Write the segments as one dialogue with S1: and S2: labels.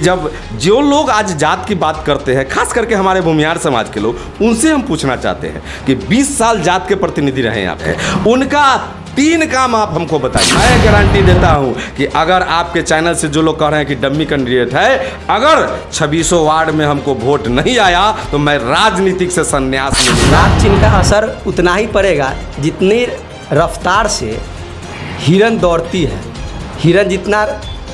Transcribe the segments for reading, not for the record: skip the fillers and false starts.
S1: जब जो लोग आज जात की बात करते हैं, खास करके हमारे भूमिहार समाज के लोग, उनसे हम पूछना चाहते हैं कि 20 साल जात के प्रतिनिधि रहे हैं आप, उनका 3 काम आप हमको बताइए। मैं गारंटी देता हूं कि अगर आपके चैनल से जो लोग कह रहे हैं कि डम्मी कैंडिडेट है, अगर 2600 वार्ड में हमको वोट नहीं आया तो मैं राजनीतिक से संन्यास ले लूंगा।
S2: चुनाव चिन्ह का असर उतना ही पड़ेगा जितनी रफ्तार से हिरन दौड़ती है। हिरन जितना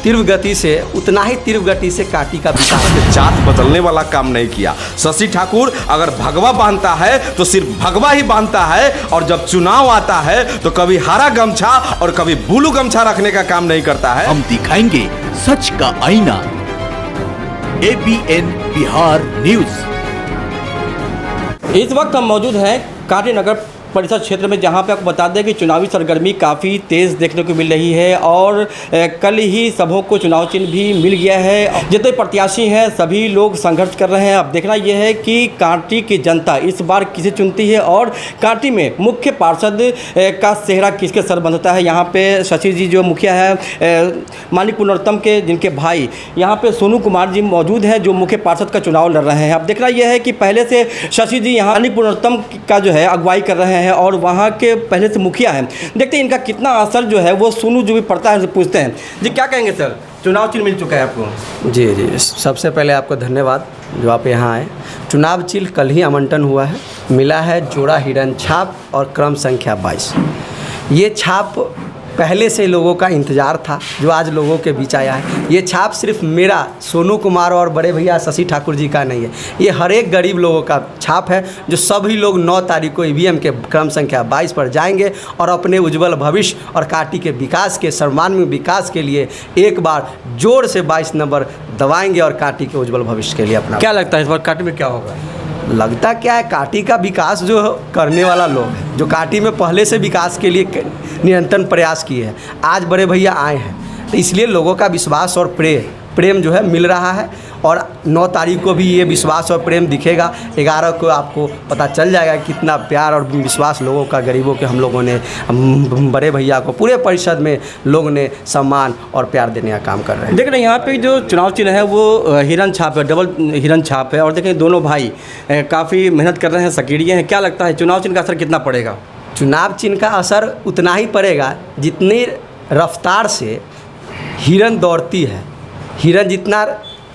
S2: तीव्र गति से, उतना ही तीव्र गति से काटी का विकास।
S1: जात बदलने वाला काम नहीं किया। शशि ठाकुर अगर भगवा बांधता है तो सिर्फ भगवा ही बांधता है, और जब चुनाव आता है तो कभी हरा गमछा और कभी ब्लू गमछा रखने का काम नहीं करता है।
S3: हम दिखाएंगे सच का आईना। ABN Bihar news.
S4: इस वक्त हम मौजूद हैं कांटी नगर परिषद क्षेत्र में, जहां पे आपको बता दें कि चुनावी सरगर्मी काफ़ी तेज़ देखने को मिल रही है और कल ही सबों को चुनाव चिन्ह भी मिल गया है। जितने प्रत्याशी हैं सभी लोग संघर्ष कर रहे हैं। अब देखना यह है कि कांटी की जनता इस बार किसे चुनती है और कांटी में मुख्य पार्षद का सेहरा किसके सर बंधता है। यहाँ पे शशि जी जो मुखिया है मानिक पुरुषोत्तम के, जिनके भाई यहाँ पे सोनू कुमार जी मौजूद हैं जो मुख्य पार्षद का चुनाव लड़ रहे हैं। अब देखना यह है कि पहले से शशि जी यहाँ मानिक पुरुषोत्तम का जो है अगुवाई कर रहे हैं और वहाँ के पहले से मुखिया हैं। देखते हैं इनका कितना असर जो है वो सोनू जो भी पड़ता है पूछते हैं। जी क्या कहेंगे सर, चुनाव चिन्ह मिल चुका है आपको?
S2: जी, सबसे पहले आपको धन्यवाद जो आप यहाँ आए। चुनाव चिन्ह कल ही आवंटन हुआ है, मिला है जोड़ा हिरन छाप और क्रम संख्या 22। ये छाप पहले से लोगों का इंतज़ार था जो आज लोगों के बीच आया है। ये छाप सिर्फ मेरा, सोनू कुमार और बड़े भैया शशि ठाकुर जी का नहीं है, ये हर एक गरीब लोगों का छाप है जो सभी लोग 9 तारीख को EVM के क्रम संख्या 22 पर जाएंगे और अपने उज्जवल भविष्य और कांटी के विकास के, सर्वांगीण विकास के लिए एक बार जोर से 22 नंबर दबाएंगे और कांटी के उज्जवल भविष्य के लिए अपना।
S4: क्या लगता है इस बार कांटी में क्या होगा?
S2: लगता क्या है, कांटी का विकास जो करने वाला लोग है, जो कांटी में पहले से विकास के लिए निरंतर प्रयास किए हैं, आज बड़े भैया आए हैं, तो इसलिए लोगों का विश्वास और प्रेम जो है मिल रहा है। और 9 तारीख को भी ये विश्वास और प्रेम दिखेगा। 11 को आपको पता चल जाएगा कितना प्यार और विश्वास लोगों का, गरीबों के हम लोगों ने, बड़े भैया को पूरे परिषद में लोग ने सम्मान और प्यार देने का काम कर रहे हैं।
S4: देख रहे हैं यहाँ पे जो चुनाव चिन्ह है वो हिरन छाप है, डबल हिरन छाप है। और देखें दोनों भाई काफ़ी मेहनत कर रहे हैं, सक्रिय हैं। क्या लगता है चुनाव चिन्ह का असर कितना पड़ेगा?
S2: चुनाव चिन्ह का असर उतना ही पड़ेगा जितनी रफ्तार से हिरन दौड़ती है। हिरन जितना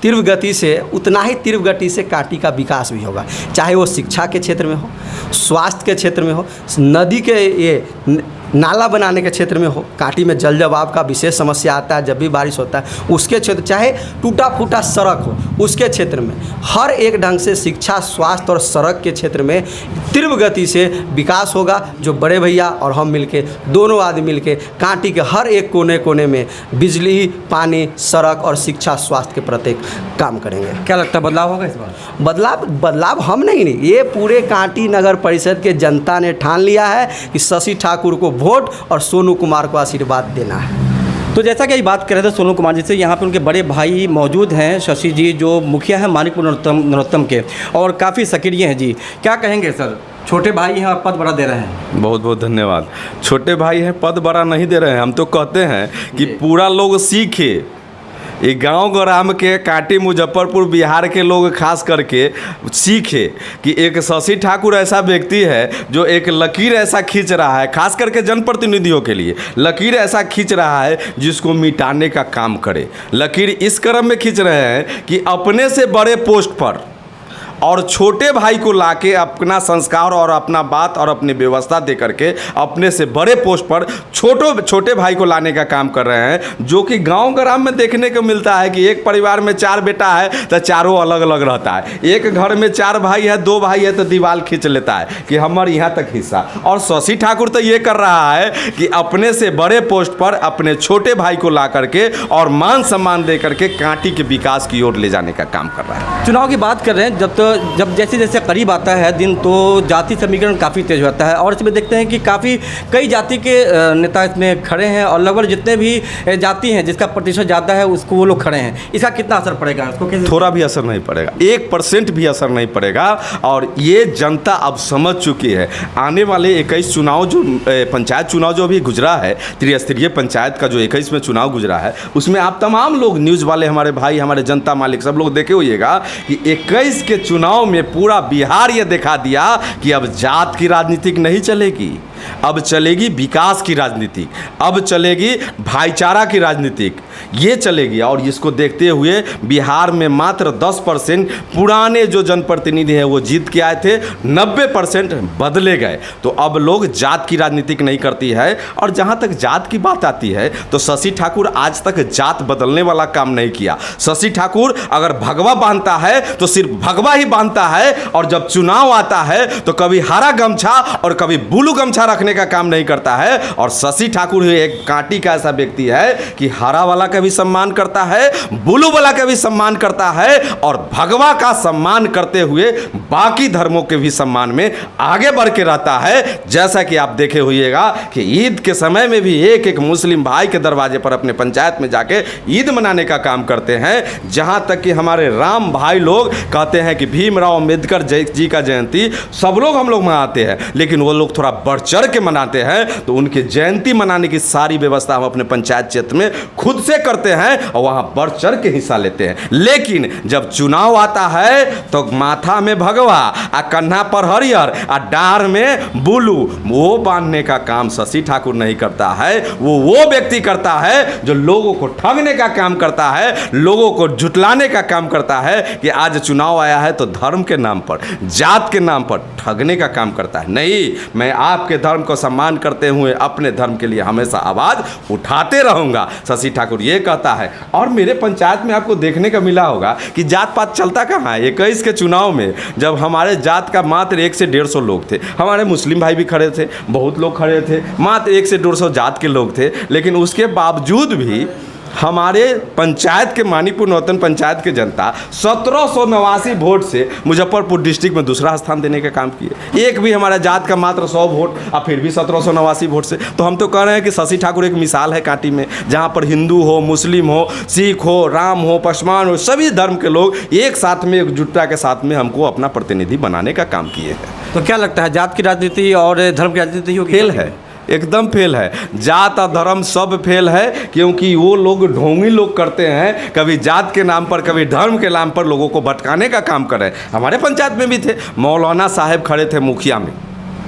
S2: तीव्र गति से, उतना ही तीव्र गति से कांटी का विकास भी होगा, चाहे वो शिक्षा के क्षेत्र में हो, स्वास्थ्य के क्षेत्र में हो, नदी के ये नाला बनाने के क्षेत्र में हो। कांटी में जल जवाब का विशेष समस्या आता है जब भी बारिश होता है, उसके क्षेत्र, चाहे टूटा फूटा सड़क हो उसके क्षेत्र में, हर एक ढंग से शिक्षा, स्वास्थ्य और सड़क के क्षेत्र में तीव्र गति से विकास होगा। जो बड़े भैया और हम मिलके, दोनों आदमी मिलके कांटी के हर एक कोने कोने में बिजली, पानी, सड़क और शिक्षा, स्वास्थ्य के प्रति काम करेंगे।
S4: क्या लगता है बदलाव होगा इस बार?
S2: बदलाव हम नहीं, ये पूरे कांटी नगर परिषद के जनता ने ठान लिया है कि शशि ठाकुर को वोट और सोनू कुमार को आशीर्वाद देना है।
S4: तो जैसा कि ये बात कर रहे थे सोनू कुमार जी से, यहाँ पे उनके बड़े भाई मौजूद हैं शशि जी जो मुखिया हैं मानिक पुरुषोत्तम के, और काफ़ी सक्रिय हैं। जी क्या कहेंगे सर, छोटे भाई हैं और पद बड़ा दे रहे हैं?
S1: बहुत बहुत धन्यवाद। छोटे भाई हैं, पद बड़ा नहीं दे रहे हैं। हम तो कहते हैं कि पूरा लोग सीखे, ये गांव ग्राम के, कांटी, मुजफ्फरपुर, बिहार के लोग खास करके सीखे कि एक शशि ठाकुर ऐसा व्यक्ति है जो एक लकीर ऐसा खींच रहा है, खास करके जनप्रतिनिधियों के लिए लकीर ऐसा खींच रहा है जिसको मिटाने का काम करे। लकीर इस क्रम में खींच रहे हैं कि अपने से बड़े पोस्ट पर और छोटे भाई को लाके अपना संस्कार और अपना बात और अपनी व्यवस्था दे करके अपने से बड़े पोस्ट पर छोटे भाई को लाने का काम कर रहे हैं, जो कि गांव ग्राम में देखने को मिलता है कि एक परिवार में 4 बेटा है तो चारों अलग अलग रहता है। एक घर में 4 भाई है, 2 भाई है तो दीवार खींच लेता है कि हमारे यहाँ तक हिस्सा। और शशि ठाकुर तो ये कर रहा है कि अपने से बड़े पोस्ट पर अपने छोटे भाई को ला करके और मान सम्मान दे करके कांटी के विकास की ओर ले जाने का काम कर रहा है।
S4: चुनाव की बात कर रहे हैं, जब तो जब जैसे जैसे करीब आता है दिन तो जाति समीकरण काफ़ी तेज होता है और इसमें देखते हैं कि काफ़ी कई जाति के नेता इसमें खड़े हैं और लगभग जितने भी जाति हैं जिसका प्रतिशत ज़्यादा है उसको वो लोग खड़े हैं। इसका कितना असर पड़ेगा, उसको कैसे?
S1: थोड़ा भी असर नहीं पड़ेगा, 1% भी असर नहीं पड़ेगा। और ये जनता अब समझ चुकी है। आने वाले 21 चुनाव जो पंचायत चुनाव जो अभी गुजरा है, त्रिस्तरीय पंचायत का जो 21 में चुनाव गुजरा है, उसमें आप तमाम लोग, न्यूज़ वाले हमारे भाई, हमारे जनता मालिक सब लोग देखे होइएगा कि 21 के चुनाव में पूरा बिहार ये दिखा दिया कि अब जात की राजनीति नहीं चलेगी, अब चलेगी विकास की राजनीति, अब चलेगी भाईचारा की राजनीति, ये चलेगी। और इसको देखते हुए बिहार में मात्र 10% पुराने जो जनप्रतिनिधि हैं वो जीत के आए थे, 90% बदले गए। तो अब लोग जात की राजनीति नहीं करती है। और जहाँ तक जात की बात आती है तो शशि ठाकुर आज तक जात बदलने वाला काम नहीं किया। शशि ठाकुर अगर भगवा बांधता है तो सिर्फ भगवा ही बांधता है, और जब चुनाव आता है तो कभी हरा गमछा और कभी ब्लू गमछा रखने का काम नहीं करता है। और शशि ठाकुर एक कांटी का ऐसा व्यक्ति है कि हरा वाला का भी सम्मान करता है, ब्लू वाला का भी सम्मान करता है, और भगवा का सम्मान करते हुए बाकी धर्मों के भी सम्मान में आगे बढ़ के रहता है। जैसा कि आप देखे होइएगा कि ईद के समय में भी एक एक मुस्लिम भाई के दरवाजे पर अपने पंचायत में जाके ईद मनाने का काम करते हैं। जहां तक कि हमारे राम भाई लोग कहते हैं कि भीमराव अंबेडकर जी का जयंती सब लोग हम लोग मनाते हैं, लेकिन वो लोग थोड़ा बढ़ चढ़ के मनाते हैं। तो उनकी जयंती मनाने की सारी व्यवस्था हम अपने पंचायत क्षेत्र में खुद से करते हैं और वहां बढ़ चढ़ के हिस्सा लेते हैं। लेकिन जब चुनाव आता है तो माथा में भगवा, कन्हा पर हरियर, डार में बुलू, वो बांधने का काम शशि ठाकुर नहीं करता है। वो व्यक्ति करता है जो लोगों को ठगने का काम करता है, लोगों को झुटलाने का काम करता है कि आज चुनाव आया है तो धर्म के नाम पर, जात के नाम पर ठगने का काम करता है। नहीं, मैं आपके धर्म को सम्मान करते हुए अपने धर्म के लिए हमेशा आवाज उठाते रहूंगा, शशि ठाकुर ये कहता है। और मेरे पंचायत में आपको देखने का मिला होगा कि जात पात चलता कहाँ है। 21 के चुनाव में जब हमारे जात का मात्र 1 से 150 लोग थे, हमारे मुस्लिम भाई भी खड़े थे, बहुत लोग खड़े थे, मात्र 1 से 150 जात के लोग थे, लेकिन उसके बावजूद भी हमारे पंचायत के मानीपुर नौतन पंचायत के जनता 1789 वोट से मुजफ्फरपुर डिस्ट्रिक्ट में दूसरा स्थान देने का काम किए। एक भी हमारा जात का मात्र 100 वोट, और फिर भी 1789 वोट से। तो हम तो कह रहे हैं कि शशि ठाकुर एक मिसाल है कांटी में, जहां पर हिंदू हो, मुस्लिम हो, सिख हो, राम हो, पशमान हो, सभी धर्म के लोग एक साथ में, एकजुटता के साथ में हमको अपना प्रतिनिधि बनाने का काम किए हैं।
S4: तो क्या लगता है जात की राजनीति और धर्म की राजनीति होगी?
S1: फेल है, एकदम फेल है। जात और धर्म सब फेल है, क्योंकि वो लोग ढोंगी लोग करते हैं, कभी जात के नाम पर, कभी धर्म के नाम पर लोगों को भटकाने का काम कर रहे हैं। हमारे पंचायत में भी थे, मौलाना साहब खड़े थे मुखिया में,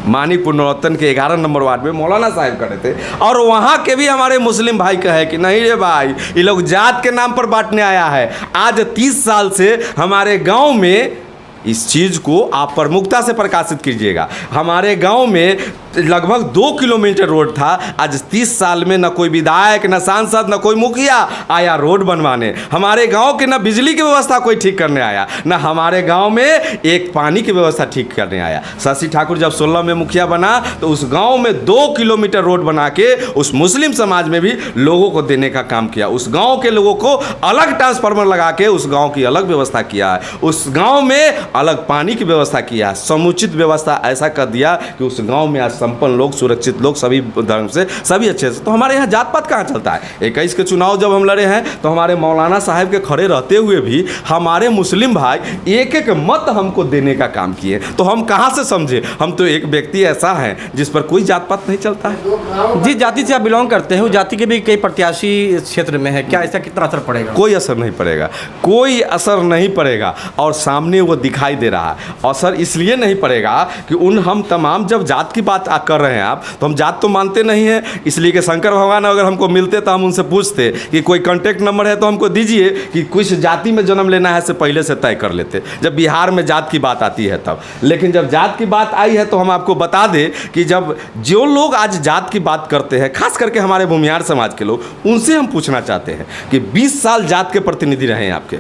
S1: मानीपुर नौतन के 11 नंबर वार्ड में मौलाना साहब खड़े थे, और वहाँ के भी हमारे मुस्लिम भाई कहे कि नहीं रे भाई, ये लोग जात के नाम पर बांटने आया है। आज 30 साल से हमारे गाँव में इस चीज़ को आप प्रमुखता से प्रकाशित कीजिएगा। हमारे गांव में लगभग 2 किलोमीटर रोड था, आज 30 साल में न कोई विधायक, न सांसद, न कोई मुखिया आया रोड बनवाने। हमारे गांव के न बिजली की व्यवस्था कोई ठीक करने आया, न हमारे गांव में एक पानी की व्यवस्था ठीक करने आया। शशि ठाकुर जब 16 में मुखिया बना तो उस गांव में 2 किलोमीटर रोड बना के उस मुस्लिम समाज में भी लोगों को देने का काम किया। उस गाँव के लोगों को अलग ट्रांसफार्मर लगा के उस गाँव की अलग व्यवस्था किया है, उस गाँव में अलग पानी की व्यवस्था किया, समुचित व्यवस्था ऐसा कर दिया कि उस गांव में आज संपन्न लोग, सुरक्षित लोग, सभी धर्म से, सभी अच्छे से। तो हमारे यहाँ जात पात कहाँ चलता है। 21 के चुनाव जब हम लड़े हैं तो हमारे मौलाना साहब के खड़े रहते हुए भी हमारे मुस्लिम भाई एक एक मत हमको देने का काम किए। तो हम कहाँ से समझे, हम तो एक व्यक्ति ऐसा है जिस पर कोई जात पात नहीं चलता है।
S4: जिस जाति से आप बिलोंग करते हैं उस जाति के भी कई प्रत्याशी क्षेत्र में है, क्या ऐसा कितना असर पड़ेगा?
S1: कोई असर नहीं पड़ेगा, कोई असर नहीं पड़ेगा। और सामने वो दिखाई दे रहा है। असर इसलिए नहीं पड़ेगा कि हम तमाम, जब जात की बात कर रहे हैं आप, तो हम जात तो मानते नहीं हैं, इसलिए कि शंकर भगवान अगर हमको मिलते तो हम उनसे पूछते कि कोई कांटेक्ट नंबर है तो हमको दीजिए, कि कुछ जाति में जन्म लेना है से पहले से तय कर लेते, जब बिहार में जात की बात आती है तब। लेकिन जब जात की बात आई है तो हम आपको बता दें कि जब जो लोग आज जात की बात करते हैं, खास करके हमारे भूमिहार समाज के लोग, उनसे हम पूछना चाहते हैं कि 20 साल जात के प्रतिनिधि रहे हैं आपके,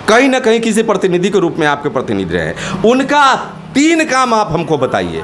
S1: कहीं ना कहीं किसी प्रतिनिधि के रूप में आपके प्रतिनिधि रहे, उनका 3 काम आप हमको बताइए।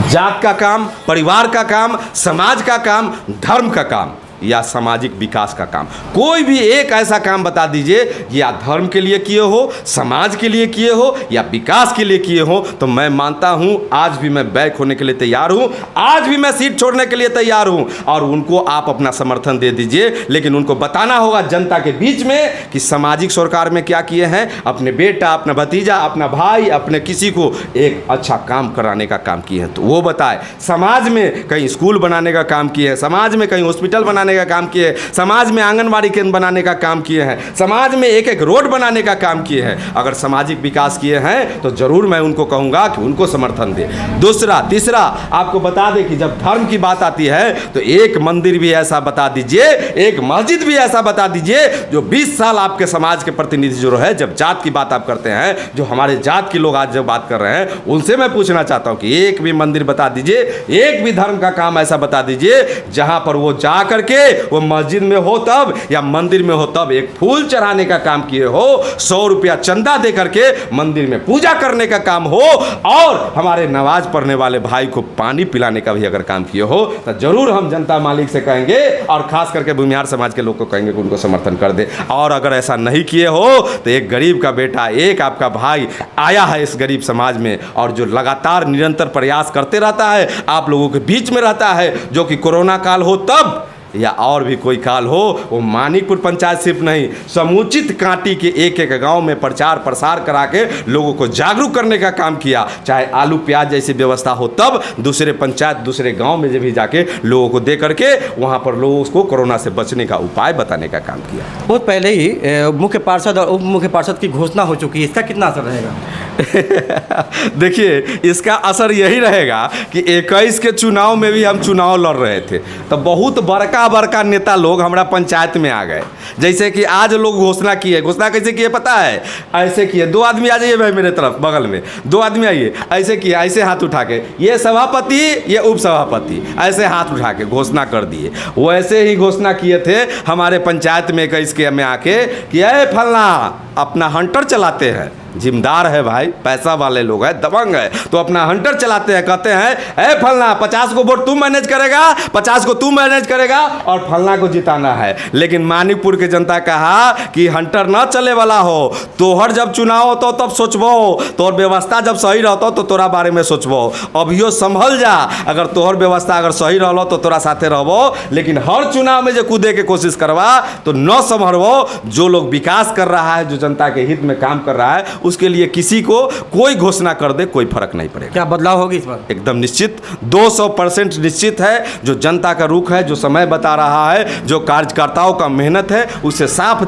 S1: जात का काम, परिवार का काम, समाज का काम, धर्म का काम। या सामाजिक विकास का काम। कोई भी एक ऐसा काम बता दीजिए, या धर्म के लिए किए हो, समाज के लिए किए हो, या विकास के लिए किए हो, तो मैं मानता हूं आज भी मैं बैक होने के लिए तैयार हूं, आज भी मैं सीट छोड़ने के लिए तैयार हूं। और उनको आप अपना समर्थन दे दीजिए, लेकिन उनको बताना होगा जनता के बीच में कि सामाजिक सरकार में क्या किए हैं, अपने बेटा, अपना भतीजा, अपना भाई, अपने किसी को एक अच्छा काम कराने का काम किए हैं तो वो बताए। समाज में कहीं स्कूल बनाने का काम किए हैं, समाज में कहीं हॉस्पिटल बनाने का काम किए हैं, समाज में आंगनबाड़ी केंद्र बनाने का काम किए हैं, समाज में एक एक रोड बनाने का काम किए हैं। अगर सामाजिक विकास किए हैं तो जरूर मैं उनको कहूंगा कि उनको समर्थन दे। दूसरा, तीसरा आपको बता दें कि जब धर्म की बात आती है तो एक मंदिर भी ऐसा बता दीजिए, एक मस्जिद भी ऐसा बता दीजिए जो 20 साल आपके समाज के प्रतिनिधि जो है, जब जात की बात आप करते हैं, जो हमारे जात के लोग आज जब बात कर रहे हैं, उनसे मैं पूछना चाहता हूं कि एक भी मंदिर बता दीजिए, एक भी धर्म का काम ऐसा बता दीजिए जहां पर वो जा करके वो मस्जिद में हो तब या मंदिर में हो तब एक फूल चढ़ाने का काम किए हो, 100 रुपया चंदा दे करके मंदिर में पूजा करने का काम हो, और हमारे नमाज पढ़ने वाले भाई को पानी पिलाने का भी अगर काम किए हो, तो जरूर हम जनता मालिक से कहेंगे और खास करके भूमिहार समाज के लोग को कहेंगे कि उनको समर्थन कर दे। और अगर ऐसा नहीं किए हो तो एक गरीब का बेटा, एक आपका भाई आया है इस गरीब समाज में और जो लगातार निरंतर प्रयास करते रहता है, आप लोगों के बीच में रहता है, जो कि कोरोना काल हो तब या और भी कोई काल हो, वो मानिकपुर पंचायत सिर्फ नहीं, समुचित कांटी के एक एक गांव में प्रचार प्रसार करा के लोगों को जागरूक करने का काम किया। चाहे आलू प्याज जैसी व्यवस्था हो तब दूसरे पंचायत, दूसरे गांव में जब भी जाके लोगों को दे करके वहां पर लोगों को कोरोना से बचने का उपाय बताने का काम किया।
S4: बहुत पहले ही मुख्य पार्षद और उप मुख्य पार्षद की घोषणा हो चुकी है, इसका कितना असर रहेगा?
S1: देखिए, इसका असर यही रहेगा कि 21 के चुनाव में भी हम चुनाव लड़ रहे थे तो बहुत बड़का नेता लोग हमारा पंचायत में आ गए। जैसे कि आज लोग घोषणा किए, घोषणा कैसे किए पता है? ऐसे किए, 2 आदमी आ जाइए भाई मेरे तरफ बगल में, 2 आदमी आइए, ऐसे किए, ऐसे हाथ उठा के, ये सभापति, ये उप सभापति, ऐसे हाथ उठा के घोषणा कर दिए। वैसे ही घोषणा किए थे हमारे पंचायत में 21 के में आके कि अरे फलना अपना हंटर चलाते हैं, जिम्मेदार है भाई, पैसा वाले लोग हैं, दबंग है, तो अपना हंटर चलाते हैं, कहते हैं ए फलना 50 को वोट तू मैनेज करेगा, 50 को तू मैनेज करेगा और फलना को जिताना है। लेकिन मानिकपुर के जनता कहा कि हंटर ना चले वाला हो, तोहर जब चुनाव होता तब सोचबो, तोहर व्यवस्था जब सही रहता तो तोरा बारे में सोचबो, अभियो संभल जा, अगर तोहर व्यवस्था अगर सही रहलो तो तोरा साथे रहबो, लेकिन हर चुनाव में जो कूदे के कोशिश करवा तो न संभरबो। जो लोग विकास कर रहा है, जो जनता के हित में काम कर रहा है, उसके लिए किसी को कोई घोषणा कर दे कोई फर्क नहीं पड़ेगा।
S4: क्या बदलाव होगी इस बार?
S1: एकदम निश्चित, 200% निश्चित है। जो जनता का रुख है, जो समय बता रहा है, जो कार्यकर्ताओं का मेहनत है, उसे साफ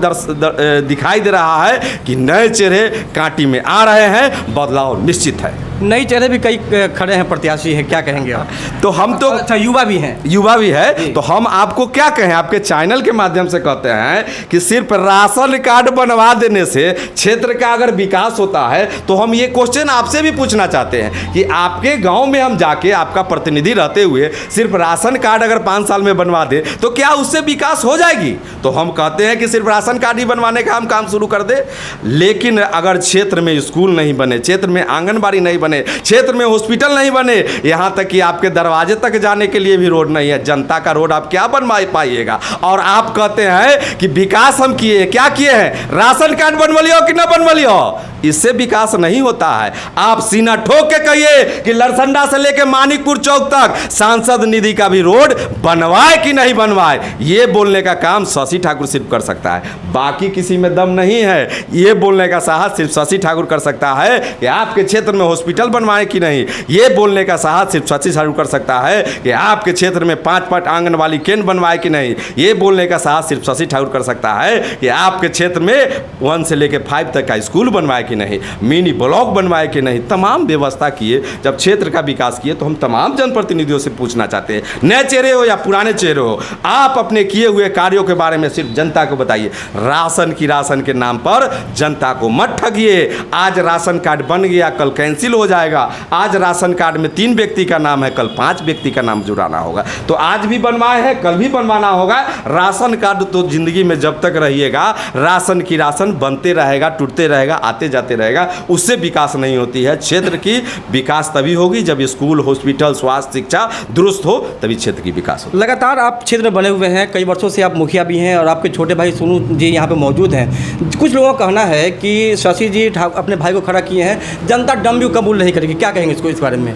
S1: दिखाई दे रहा है कि नए चेहरे कांटी में आ रहे हैं, बदलाव निश्चित है।
S4: नए चेहरे भी कई खड़े हैं, प्रत्याशी हैं, क्या कहेंगे आप?
S1: तो हम तो
S4: अच्छा, युवा भी हैं,
S1: युवा भी है, तो हम आपको क्या कहें, आपके चैनल के माध्यम से कहते हैं कि सिर्फ राशन कार्ड बनवा देने से क्षेत्र का अगर विकास होता है, तो हम ये क्वेश्चन आपसे भी पूछना चाहते हैं कि आपके गांव में हम जाके आपका प्रतिनिधि रहते हुए सिर्फ राशन कार्ड अगर 5 साल में बनवा दे तो क्या उससे विकास हो जाएगी? तो हम कहते हैं कि सिर्फ राशन कार्ड ही बनवाने का हम काम शुरू कर दे। लेकिन अगर क्षेत्र में स्कूल नहीं बने, क्षेत्र में आंगनबाड़ी नहीं बने, क्षेत्र में हॉस्पिटल नहीं बने, यहाँ तक कि आपके दरवाजे तक जाने के लिए भी रोड नहीं है, जनता का रोड आप क्या बनवा पाइएगा? और आप कहते हैं कि विकास हम किए, क्या किए हैं? राशन कार्ड बनवा लियो कि ना बनवा लियो, इससे विकास नहीं होता है। आप सीना ठोक के कहिए कि लरसंडा से लेकर मानिकपुर चौक तक सांसद निधि का भी रोड बनवाए कि नहीं बनवाए, ये बोलने का काम शशि ठाकुर सिर्फ कर सकता है, बाकी किसी में दम नहीं है। ये बोलने का साहस सिर्फ शशि ठाकुर कर सकता है कि आपके क्षेत्र में हॉस्पिटल बनवाए कि नहीं। ये बोलने का साहस सिर्फ शशि ठाकुर कर सकता है कि आपके क्षेत्र में 5 आंगनबाड़ी केंद्र बनवाए कि नहीं। ये बोलने का साहस सिर्फ शशि ठाकुर कर सकता है कि आपके क्षेत्र में 1 से लेकर 5 तक का स्कूल बनवाए कि नहीं, मिनी ब्लॉक बनवाए कि नहीं। तमाम व्यवस्था किए, जब क्षेत्र का विकास किए, तो हम तमाम जनप्रतिनिधियों से पूछना चाहते हैं, नए चेहरे हो या पुराने चेहरे हो, आप अपने किए हुए कार्यों के बारे में सिर्फ जनता को बताइए। राशन के नाम पर जनता को मत ठगिए। आज राशन कार्ड बन गया, कल कैंसिल हो जाएगा। आज राशन कार्ड में 3 व्यक्ति का नाम है, कल 5 व्यक्ति का नाम जुड़ाना होगा। तो आज भी बनवाए हैं, कल भी बनवाना होगा। राशन कार्ड तो जिंदगी में जब तक रहिएगा, राशन बनते रहेगा, टूटते रहेगा, आते जाते जाते रहेगा, उससे विकास नहीं होती है। क्षेत्र की विकास तभी होगी जब स्कूल, हॉस्पिटल, स्वास्थ्य, शिक्षा दुरुस्त हो, तभी क्षेत्र की विकास हो।
S4: लगातार आप क्षेत्र में बने हुए हैं, कई वर्षों से आप मुखिया भी हैं और आपके छोटे भाई सोनू जी यहाँ पे मौजूद हैं। कुछ लोगों का कहना है कि शशि जी अपने भाई को खड़ा किए हैं, जनता डम्बू कबूल नहीं करेगी, क्या कहेंगे इसको, इस बारे में?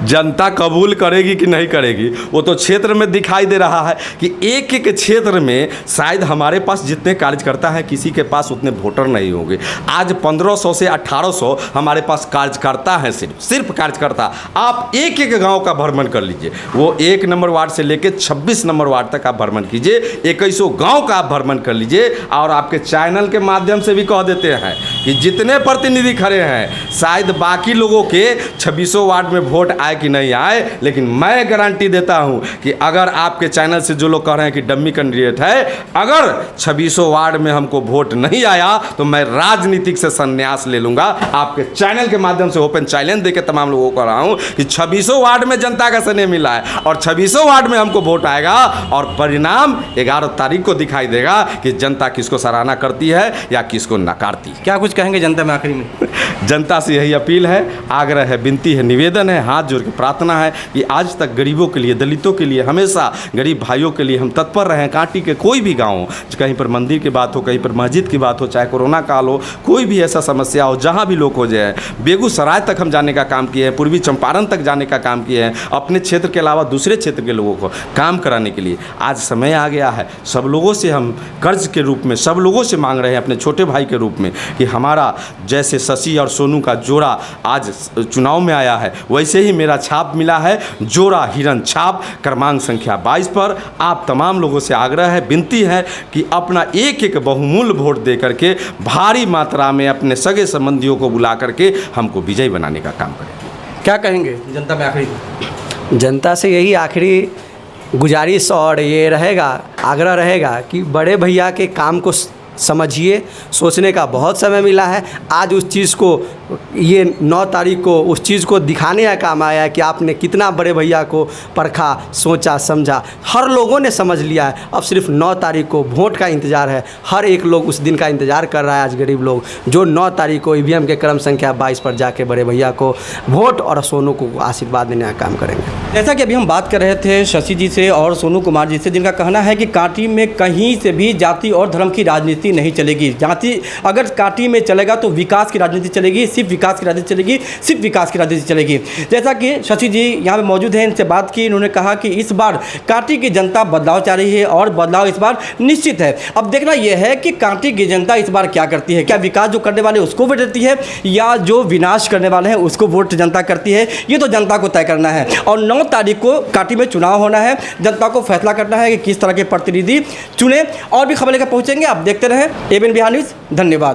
S1: जनता कबूल करेगी कि नहीं करेगी वो तो क्षेत्र में दिखाई दे रहा है कि एक एक क्षेत्र में शायद हमारे पास जितने कार्यकर्ता हैं किसी के पास उतने वोटर नहीं होंगे। आज 1500 से 1800 हमारे पास कार्यकर्ता हैं, सिर्फ कार्यकर्ता। आप एक एक गांव का भ्रमण कर लीजिए, वो 1 नंबर वार्ड से लेकर 26 नंबर वार्ड तक आप भ्रमण कीजिए, 2100 गांव का आप भ्रमण कर लीजिए। और आपके चैनल के माध्यम से भी कह देते हैं कि जितने प्रतिनिधि खड़े हैं शायद बाकी लोगों के 2600 वार्ड में वोट आए कि नहीं आए, लेकिन मैं गारंटी देता हूं कि अगर आपके चैनल से जो लोग कह रहे हैं कि डम्मी कैंडिडेट है, अगर 2600 वार्ड में हमको वोट नहीं आया तो मैं राजनीतिक से संन्यास ले लूंगा। आपके चैनल के माध्यम से ओपन चैलेंज देकर तमाम लोगों को कह रहा हूं कि 2600 वार्ड में जनता का स्नेह मिला है और 2600 वार्ड में हमको वोट आएगा और परिणाम 11 तारीख को दिखाई देगा कि जनता किसको सराहना करती है या किसको नकारती है।
S4: क्या कुछ कहेंगे जनता में आखिरी में?
S1: जनता से यही अपील है, आग्रह है, विनती है, निवेदन है, हाथ जोड़ के प्रार्थना है कि आज तक गरीबों के लिए, दलितों के लिए, हमेशा गरीब भाइयों के लिए हम तत्पर रहें। कांटी के कोई भी गाँव हो, कहीं पर मंदिर की बात हो, कहीं पर मस्जिद की बात हो, चाहे कोरोना काल हो, कोई भी ऐसा समस्या हो, जहाँ भी लोग हो जाए, बेगूसराय तक हम जाने का काम किए हैं, पूर्वी चंपारण तक जाने का काम किए हैं, अपने क्षेत्र के अलावा दूसरे क्षेत्र के लोगों को काम कराने के लिए। आज समय आ गया है, सब लोगों से हम कर्ज के रूप में, सब लोगों से मांग रहे हैं अपने छोटे भाई के रूप में कि हमारा जैसे शशि और सोनू का जोड़ा आज चुनाव में आया है, वैसे ही मेरा छाप मिला है, जोड़ा हिरन छाप, क्रमांक संख्या 22 पर। आप तमाम लोगों से आग्रह है, विनती है कि अपना एक एक बहुमूल्य वोट दे करके भारी मात्रा में अपने सगे संबंधियों को बुला करके हमको विजयी बनाने का काम करें।
S4: क्या कहेंगे जनता में आखिरी?
S2: जनता से यही आखिरी गुजारिश और ये रहेगा, आग्रह रहेगा कि बड़े भैया के काम को समझिए। सोचने का बहुत समय मिला है, आज उस चीज़ को, ये 9 तारीख को उस चीज़ को दिखाने का काम आया है कि आपने कितना बड़े भैया को परखा, सोचा, समझा। हर लोगों ने समझ लिया है, अब सिर्फ 9 तारीख को वोट का इंतज़ार है। हर एक लोग उस दिन का इंतज़ार कर रहा है, आज गरीब लोग, जो 9 तारीख को ईवीएम के क्रम संख्या 22 पर जाके बड़े भैया को वोट और सोनू को आशीर्वाद देने का काम करेंगे।
S4: जैसा कि अभी हम बात कर रहे थे शशि जी से और सोनू कुमार जी से, जिनका कहना है कि कांटी में कहीं से भी जाति और धर्म की राजनीति नहीं चलेगी। जाति अगर कांटी में चलेगा तो विकास की राजनीति चलेगी, सिर्फ विकास की राजनीति चलेगी, सिर्फ विकास की राजनीति चलेगी। जैसा कि शशि जी यहाँ पे मौजूद हैं, इनसे बात की, इन्होंने कहा कि इस बार कांटी की जनता बदलाव चाह रही है और बदलाव इस बार निश्चित है। अब देखना यह है कि कांटी की जनता इस बार क्या करती है, क्या विकास जो करने वाले उसको वोट देती है या जो विनाश करने वाले हैं उसको वोट जनता करती है, ये तो जनता को तय करना है। और 9 तारीख को कांटी में चुनाव होना है, जनता को फैसला करना है कि किस तरह के प्रतिनिधि चुने। और भी खबर लेकर पहुंचेंगे, आप देखते रहें एबीएन बिहार न्यूज़। धन्यवाद।